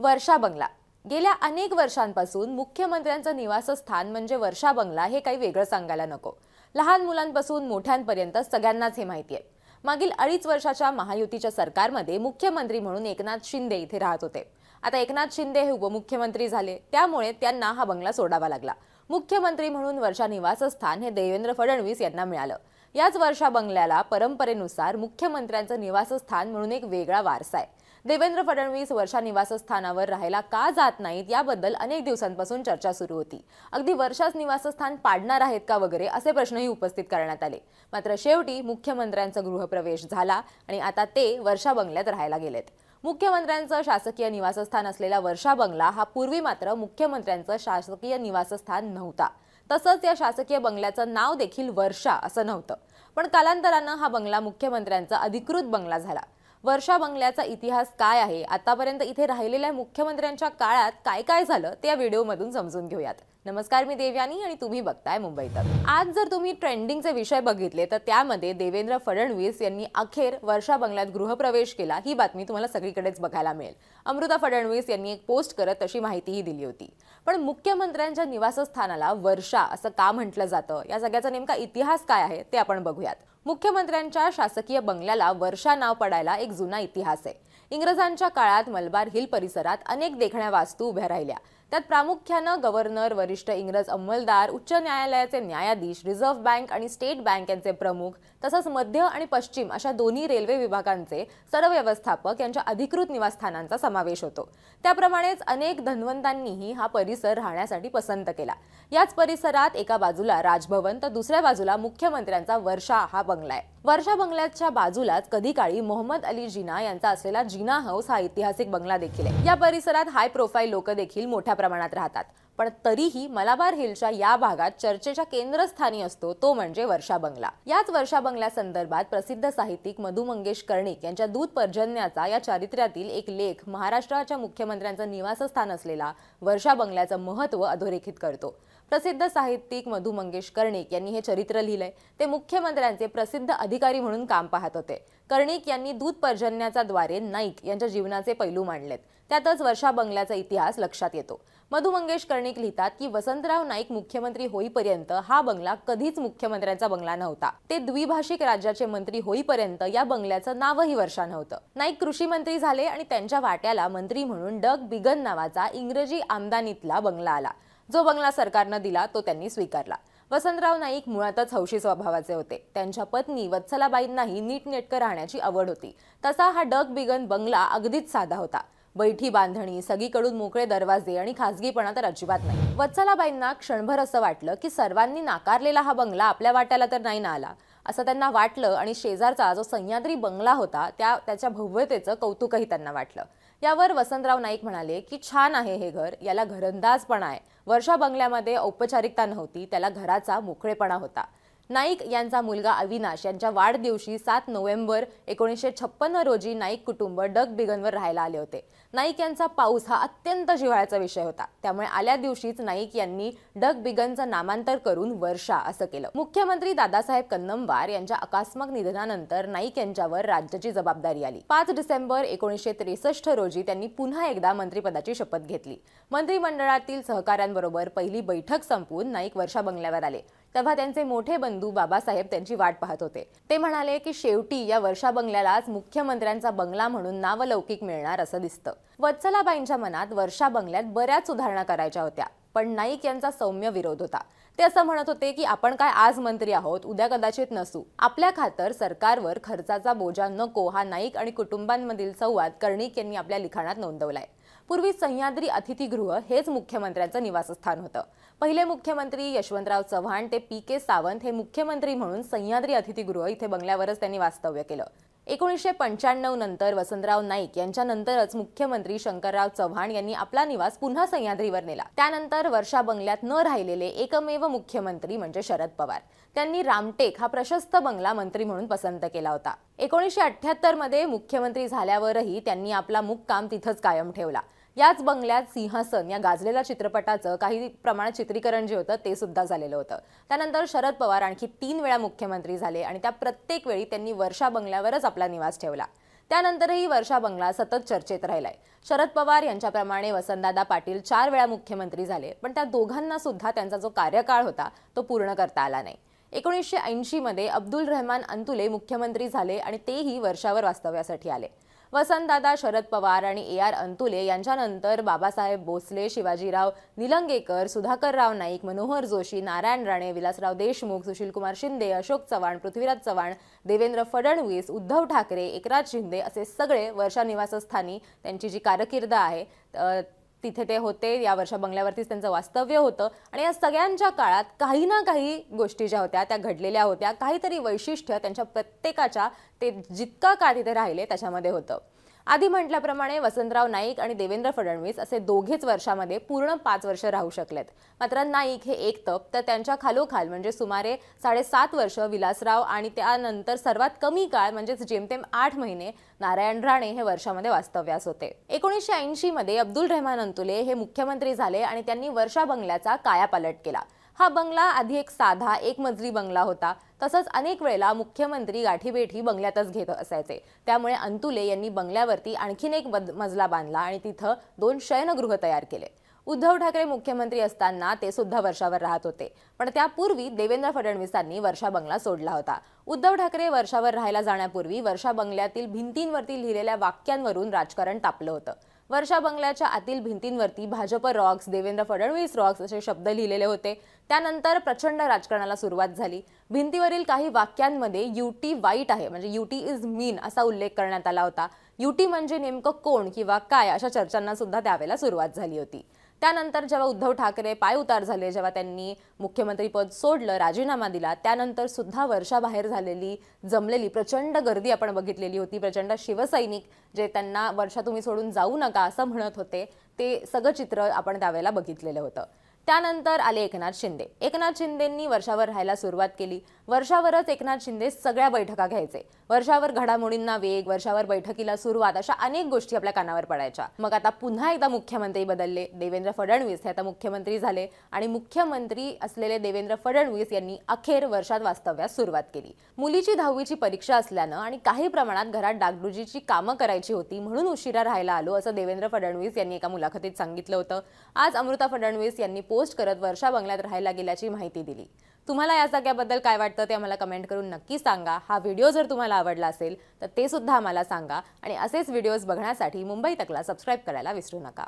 वर्षा बंगला गेल्या अनेक वर्षांपासून मुख्यमंत्र्यांचं निवासस्थान म्हणजे वर्षा बंगला हे काही वेगळं सांगायला नको। लहान मुलांपासून मोठ्यांपर्यंत सगळ्यांनाच हे माहिती आहे। मागील 2.5 वर्षाच्या महायुतीच्या सरकारमध्ये मुख्यमंत्री म्हणून एकनाथ शिंदे इथे राहत होते। आता एकनाथ शिंदे हे उपमुख्यमंत्री झाले, त्यामुळे त्यांना हा बंगला सोडावा लागला। मुख्यमंत्री म्हणून वर्षा निवासस्थान हे देवेंद्र फडणवीस यांना मिळालं। याच वर्षा बंगल्याला परंपरेनुसार मुख्यमंत्र्यांचं निवासस्थान म्हणून एक वेगळा वारसा आहे। देवेंद्र फडणवीस वर्षा निवासस्थानावर राहायला का जात नाहीत याबद्दल अनेक दिवसांपासून चर्चा सुरू होती। अगदी वर्षाच निवासस्थान पाडणार आहेत का वगैरे असे प्रश्नही उपस्थित करण्यात आले। मात्र शेवटी मुख्यमंत्र्यांचा गृहप्रवेश झाला आणि आता ते वर्षा बंगल्यात राहायला गेलेत। मुख्यमंत्र्यांचं शासकीय निवासस्थान असलेला वर्षा बंगला हा पूर्वी मात्र मुख्यमंत्र्यांचं शासकीय निवासस्थान नव्हता। तसंच या शासकीय बंगल्याचं नाव देखील वर्षा असं नव्हतं, पण कालांतरानं हा बंगला मुख्यमंत्र्यांचा अधिकृत बंगला झाला। वर्षा बंगल्याचा इतिहास काय आहे, आतापर्यंत इथे राहिलेल्या मुख्यमंत्र्यांच्या काळात काय काय झालं ते या व्हिडिओमधून समजून घेऊयात। नमस्कार, मी देवयानी आणि तुम्ही बघताय मुंबई तक। आज जर तुम्ही ट्रेंडिंगचे विषय बघितले तर त्यामध्ये देवेंद्र फडणवीस यांनी अखेर वर्षा बंगल्यात गृहप्रवेश केला ही बातमी तुम्हाला सगळीकडेच बघायला मिळेल। अमृता फडणवीस यांनी एक पोस्ट करत तशी माहितीही दिली होती। पण मुख्यमंत्र्यांच्या निवासस्थानाला वर्षा असं का म्हटलं जातं, या सगळ्याचा नेमका इतिहास काय आहे ते आपण बघूयात। मुख्यमंत्र्यांच्या शासकीय बंगल्याला वर्षा नाव पडायला एक जुना इतिहास आहे। इंग्रजांच्या काळात मलबार हिल परिसरात अनेक देखण्या वास्तू उभ्या राहिल्या। त्यात प्रामुख्याने गव्हर्नर, वरिष्ठ इंग्रज अंमलदार, उच्च न्यायालयाचे न्यायाधीश, रिझर्व्ह बँक आणि स्टेट बँक यांचे प्रमुख, तसंच मध्य आणि पश्चिम अशा दोन्ही रेल्वे विभागांचे सर्व व्यवस्थापक यांच्या अधिकृत निवासस्थानांचा समावेश होतो। त्याप्रमाणेच अनेक धनवंतांनीही हा परिसर राहण्यासाठी पसंत केला। याच परिसरात एका बाजूला राजभवन तर दुसऱ्या बाजूला मुख्यमंत्र्यांचा वर्षा हा बंगला आहे। वर्षा बंगल्याच्या बाजूलाच कधी काळी मोहम्मद अली जिना यांचा असलेला जिना हाऊस हा ऐतिहासिक बंगला देखील आहे। या परिसरात हाय प्रोफाईल लोक देखील मोठ्या प्रमाणात राहतात, पण तरीही मलबार हिलच्या या भागात चर्चेच्या केंद्रस्थानी असतो तो म्हणजे वर्षा बंगला। याच वर्षा बंगल्या संदर्भात प्रसिद्ध साहित्यिक मधु मंगेश कर्णिक यांच्या दूध पर्जन्याचा या चारित्र्यातील एक लेख महाराष्ट्राच्या मुख्यमंत्र्यांचं निवासस्थान असलेला वर्षा बंगल्याचं महत्त्व अधोरेखित करतो। प्रसिद्ध साहित्यिक मधु मंगेश कर्णिक यांनी हे चरित्र लिहिलंय। ते मुख्यमंत्र्यांचे प्रसिद्ध अधिकारी म्हणून काम पाहत होते। कर्णिक यांनी दूध पर्जन्याचा द्वारे नाईक यांच्या जीवनाचे पैलू मांडलेत। त्यातच वर्षा बंगल्याचा इतिहास लक्षात येतो। मधु मंगेश कर्णिक लिहितात की वसंतराव नाईक मुख्यमंत्री होईपर्यंत हा बंगला कधीच मुख्यमंत्र्यांचा बंगला नव्हता। ते द्विभाषिक राज्याचे मंत्री होईपर्यंत या बंगल्याचं नावही वर्षा नव्हतं। नाईक कृषी मंत्री झाले आणि त्यांच्या वाट्याला मंत्री म्हणून डग बिगन नावाचा इंग्रजी आमदानीतला बंगला आला। जो बंगला सरकारनं दिला तो त्यांनी स्वीकारला। वसंतराव नाईक मुळातच हौशी स्वभावाचे होते। त्यांच्या पत्नी वत्सलाबाईंनाही नीटनेटकं राहण्याची आवड होती। तसा हा डग बिगन बंगला अगदीच साधा होता। बैठी बांधणी, सगळीकडून मोकळे दरवाजे आणि खासगीपणा तर अजिबात नाही। वत्सलाबाईंना क्षणभर असं वाटलं की सर्वांनी नाकारलेला हा बंगला आपल्या वाट्याला तर नाही ना आला, असं त्यांना वाटलं आणि शेजारचा जो सह्याद्री बंगला होता त्याच्या भव्यतेचं कौतुकही त्यांना वाटलं। यावर वसंतराव नाईक म्हणाले की छान आहे हे घर, याला घरंदाजपणा आहे। वर्षा बंगल्यामध्ये औपचारिकता नव्हती, त्याला घराचा मोकळेपणा होता। नाईक यांचा मुलगा अविनाश यांच्या वाढदिवशी 7 नोव्हेंबर 1956 रोजी नाईक कुटुंब डग बिगनवर राहायला आले होते। नाईक यांचा पाऊस हा अत्यंत जिव्हाळ्याचा विषय होता, त्यामुळे आल्या दिवशीच नाईक यांनी डग बिगनचं नामांतर करून वर्षा असं केलं। मुख्यमंत्री दादासाहेब कन्नमवार यांच्या अकस्मात निधनानंतर नाईक यांच्यावर राज्याची जबाबदारी आली। 5 डिसेंबर 1963 रोजी त्यांनी पुन्हा एकदा मंत्रिपदाची शपथ घेतली। मंत्रिमंडळातील सहकाऱ्यांबरोबर पहिली बैठक संपवून नाईक वर्षा बंगल्यावर आले। तेव्हा त्यांचे मोठे बंधू बाबासाहेब त्यांची वाट पाहत होते। ते म्हणाले की शेवटी या वर्षा बंगल्यालाच मुख्यमंत्र्यांचा बंगला म्हणून नावलौकिक मिळणार असं दिसतं। वत्सलाबाईंच्या मनात वर्षा बंगल्यात बऱ्याच सुधारणा करायच्या होत्या, पण नाईक यांचा सौम्य विरोध होता। ते असं म्हणत होते की आपण काय आज मंत्री आहोत, उद्या कदाचित नसू। आपल्या खातर सरकारवर खर्चाचा बोजा नको, हा नाईक आणि कुटुंबांमधील संवाद कर्णिक यांनी आपल्या लिखाणात नोंदवलाय। पूर्वी सह्याद्री अतिथीगृह हेच मुख्यमंत्र्यांचं निवासस्थान होतं। पहिले मुख्यमंत्री यशवंतराव चव्हाण ते PK सावंत हे मुख्यमंत्री म्हणून सह्याद्री अतिथीगृह इथे बंगल्यावरच त्यांनी वास्तव्य केलं। 1995 नंतर वसंतराव नाईक यांच्यानंतरच मुख्यमंत्री शंकरराव चव्हाण यांनी आपला निवास पुन्हा सह्याद्रीवर नेला। त्यानंतर वर्षा बंगल्यात न राहिलेले एकमेव मुख्यमंत्री म्हणजे शरद पवार। त्यांनी रामटेक हा प्रशस्त बंगला मंत्री म्हणून पसंत केला होता। 1978 मध्ये मुख्यमंत्री झाल्यावरही त्यांनी आपला मुक्काम तिथंच कायम ठेवला। याच बंगल्यात सिंहासन या गाजलेल्या चित्रपटाचं काही प्रमाणात चित्रीकरण जे होतं ते सुद्धा झालेलं होतं। त्यानंतर शरद पवार आणखी 3 वेळा मुख्यमंत्री झाले आणि त्या प्रत्येक वेळी त्यांनी वर्षा बंगल्यावरच आपला निवास ठेवला। त्यानंतरही वर्षा बंगला सतत चर्चेत राहिलाय. शरद पवार यांच्याप्रमाणे वसंतदादा पाटील 4 वेळा मुख्यमंत्री झाले, पण त्या दोघांना सुद्धा त्यांचा जो कार्यकाळ होता तो पूर्ण करता आला नाही. 1980 मध्ये अब्दुल रहमान अंतुले मुख्यमंत्री झाले आणि तेही वर्षावर वास्तव्यासाठी आले. वसंतदादा, शरद पवार आणि AR अंतुले यांच्यानंतर बाबासाहेब भोसले, शिवाजीराव निलंगेकर, सुधाकरराव नाईक, मनोहर जोशी, नारायण राणे, विलासराव देशमुख, सुशीलकुमार शिंदे, अशोक चव्हाण, पृथ्वीराज चव्हाण, देवेंद्र फडणवीस, उद्धव ठाकरे, एकनाथ शिंदे असे सगळे वर्षा निवासस्थानी त्यांची जी कारकीर्द आहे तिथे ते होते. या वर्षा बंगल्यावरतीच त्यांचं वास्तव्य होतं आणि या सगळ्यांच्या काळात काही ना काही गोष्टी ज्या होत्या त्या घडलेल्या होत्या. काहीतरी वैशिष्ट्य त्यांच्या प्रत्येकाच्या ते जितका काळ तिथे राहिले त्याच्यामध्ये होतं. आधी म्हटल्याप्रमाणे वसंतराव नाईक आणि देवेंद्र फडणवीस असे दोघेच वर्षामध्ये पूर्ण 5 वर्ष राहू शकलेत. मात्र नाईक हे एक तप, तर त्यांच्या खालोखाल म्हणजे सुमारे 7.5 वर्ष विलासराव आणि त्यानंतर सर्वात कमी काळ म्हणजेच जेमतेम 8 महिने नारायण राणे हे वर्षामध्ये वास्तव्यास होते. 1980 मध्ये अब्दुल रहमान अंतुले हे मुख्यमंत्री झाले आणि त्यांनी वर्षा बंगल्याचा कायापालट केला. हा बंगला आधी एक साधा 1 मजली बंगला होता. तसंच अनेक वेळेला मुख्यमंत्री गाठीभेटी बंगल्यातच घेत असायचे. त्यामुळे अंतुले यांनी बंगल्यावरती आणखीन एक मजला बांधला आणि तिथं 2 शयनगृह तयार केले. उद्धव ठाकरे मुख्यमंत्री असताना ते सुद्धा वर्षावर राहत होते, पण त्यापूर्वी देवेंद्र फडणवीसांनी वर्षा बंगला सोडला होता. उद्धव ठाकरे वर्षावर राहायला जाण्यापूर्वी वर्षा बंगल्यातील भिंतींवरती लिहिलेल्या वाक्यांवरून राजकारण तापलं होतं. वर्षा बंगल्याच्या आतील भिंतींवरती भाजप रॉक्स, देवेंद्र फडणवीस रॉक्स असे शब्द लिहिलेले होते. त्यानंतर प्रचंड राजकारणाला सुरुवात झाली. भिंतीवरील काही वाक्यांमध्ये युटी वाईट आहे म्हणजे युटी इज मीन असा उल्लेख करण्यात आला होता. युटी म्हणजे नेमकं कोण किंवा काय अशा चर्चांना सुद्धा त्यावेळेला सुरुवात झाली होती. त्यानंतर जेव्हा उद्धव ठाकरे पायउतार झाले, जेव्हा त्यांनी मुख्यमंत्रीपद सोडलं, राजीनामा दिला, त्यानंतर सुद्धा वर्षाबाहेर झालेली जमलेली प्रचंड गर्दी आपण बघितलेली होती. प्रचंड शिवसैनिक जे त्यांना वर्षा तुम्ही सोडून जाऊ नका असं म्हणत होते, ते सगळं चित्र आपण त्यावेळेला बघितलेलं होतं. त्यानंतर आले एकनाथ शिंदे. एकनाथ शिंदेंनी वर्षावर राहायला सुरुवात केली. वर्षावरच एकनाथ शिंदे सगळ्या बैठका घ्यायचे. वर्षावर घडामोडींना वेग, वर्षावर बैठकीला सुरुवात अशा अनेक गोष्टी आपल्या कानावर पडायच्या. मग आता पुन्हा एकदा मुख्यमंत्री बदलले. देवेंद्र फडणवीस हे आता मुख्यमंत्री झाले आणि मुख्यमंत्री असलेले देवेंद्र फडणवीस यांनी अखेर वर्षात वास्तव्यास सुरुवात केली. मुलीची 10वीची परीक्षा असल्यानं आणि काही प्रमाणात घरात डागडुजीची कामं करायची होती म्हणून उशिरा राहायला आलो असं देवेंद्र फडणवीस यांनी एका मुलाखतीत सांगितलं होतं. आज अमृता फडणवीस यांनी पोस्ट करत वर्षा बंगल्यात राहायला गेल्याची माहिती दिली. तुम्हाला या सगळ्याबद्दल काय वाटतं ते आम्हाला कमेंट करून नक्की सांगा. हा व्हिडिओ जर तुम्हाला आवडला असेल तर ते सुद्धा आम्हाला सांगा आणि असेच व्हिडिओज बघण्यासाठी मुंबई तकला सबस्क्राईब करायला विसरू नका.